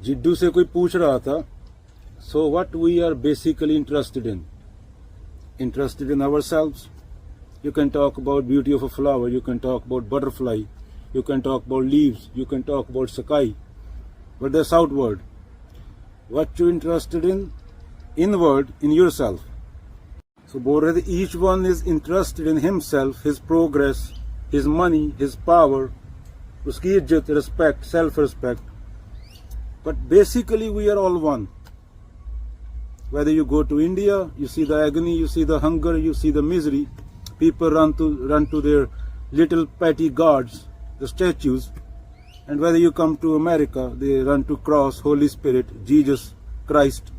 जिड्डू से कोई पूछ रहा था, so what we are basically interested in ourselves. You can talk about beauty of a flower, you can talk about butterfly, you can talk about leaves, you can talk about sky, but that's outward. What you interested in, inward, in yourself. So बोल रहे थे, each one is interested in himself, his progress, his money, his power, उसकी इज्जत, respect, self-respect. But basically we are all one. Whether you go to India, you see the agony, you see the hunger, you see the misery. People run to their little petty gods, the statues, and whether you come to America, they run to cross, Holy Spirit, Jesus Christ.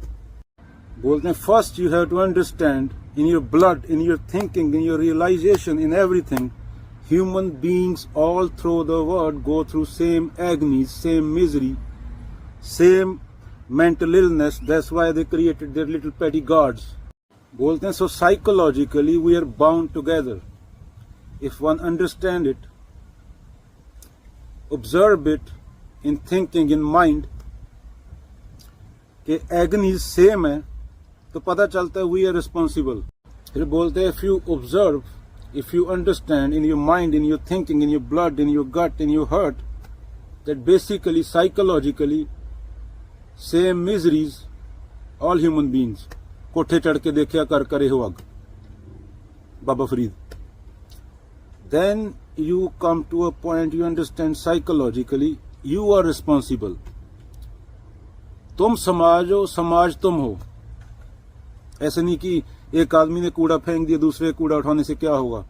बोलते हैं, first you have to understand in your blood, in your thinking, in your realization, in everything, human beings all through the world go through same agonies, same misery, same mental illness. That's why they created their little petty gods. बोलते हैं, so psychologically we are bound together. If one understand it, observe it in thinking, in mind, कि agonies same है, तो पता चलता है we are responsible. फिर बोलते हैं, if you observe, if you understand in your mind, in your thinking, in your blood, in your gut, in your heart, that basically psychologically same miseries, all human beings. कोठे चढ़ के देखिया कर करे हो अग, बाबा Farid. Then you come to a point you understand psychologically you are responsible. तुम समाज हो, समाज तुम हो. ऐसे नहीं कि एक आदमी ने कूड़ा फेंक दिया, दूसरे कूड़ा उठाने से क्या होगा.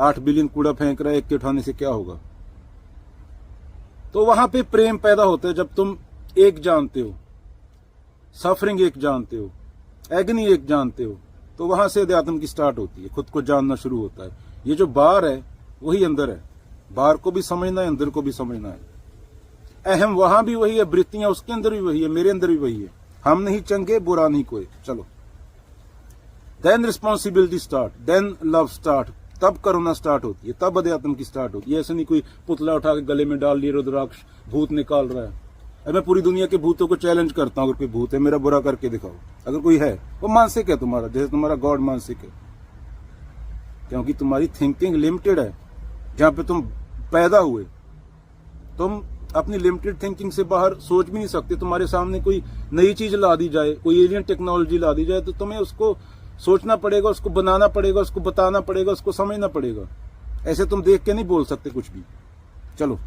8 बिलियन कूड़ा फेंक रहा है, एक के उठाने से क्या होगा. तो वहां पे प्रेम पैदा होता है जब तुम एक जानते हो, सफरिंग एक जानते हो, एग्नी एक जानते हो, तो वहां से अध्यात्म की स्टार्ट होती है, खुद को जानना शुरू होता है. ये जो बाहर है वही अंदर है, बाहर को भी समझना है, अंदर को भी समझना है. अहम वहां भी वही है, वृत्तियां उसके अंदर भी वही है, मेरे अंदर भी वही है. हम नहीं चंगे, बुरा नहीं कोई. चलो, then responsibility start, then love start. तब करुणा स्टार्ट होती है, तब अध्यात्म की स्टार्ट होती है. ऐसे नहीं कोई पुतला उठा के गले में डाल लिया, रुद्राक्ष भूत निकाल रहा है. मैं पूरी दुनिया के भूतों को चैलेंज करता हूं, अगर कोई भूत है मेरा बुरा करके दिखाओ. अगर कोई है वो मानसिक है तुम्हारा, जैसे तुम्हारा गॉड मानसिक है, क्योंकि तुम्हारी थिंकिंग लिमिटेड है. जहां पे तुम पैदा हुए, तुम अपनी लिमिटेड थिंकिंग से बाहर सोच भी नहीं सकते. तुम्हारे सामने कोई नई चीज ला दी जाए, कोई एलियन टेक्नोलॉजी ला दी जाए, तो तुम्हें उसको सोचना पड़ेगा, उसको बनाना पड़ेगा, उसको बताना पड़ेगा, उसको समझना पड़ेगा. ऐसे तुम देख के नहीं बोल सकते कुछ भी. चलो,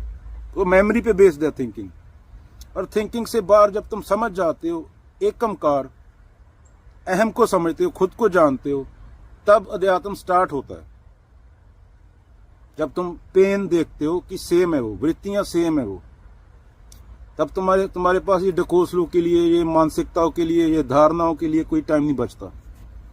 वो मेमोरी पे बेस्ड है थिंकिंग. और थिंकिंग से बाहर जब तुम समझ जाते हो, एकमकार, अहम को समझते हो, खुद को जानते हो, तब अध्यात्म स्टार्ट होता है. जब तुम पेन देखते हो कि सेम है, वो वृत्तियां सेम है, वो तब तुम्हारे पास ये ढकोसलों के लिए, ये मानसिकताओं के लिए, ये धारणाओं के लिए कोई टाइम नहीं बचता.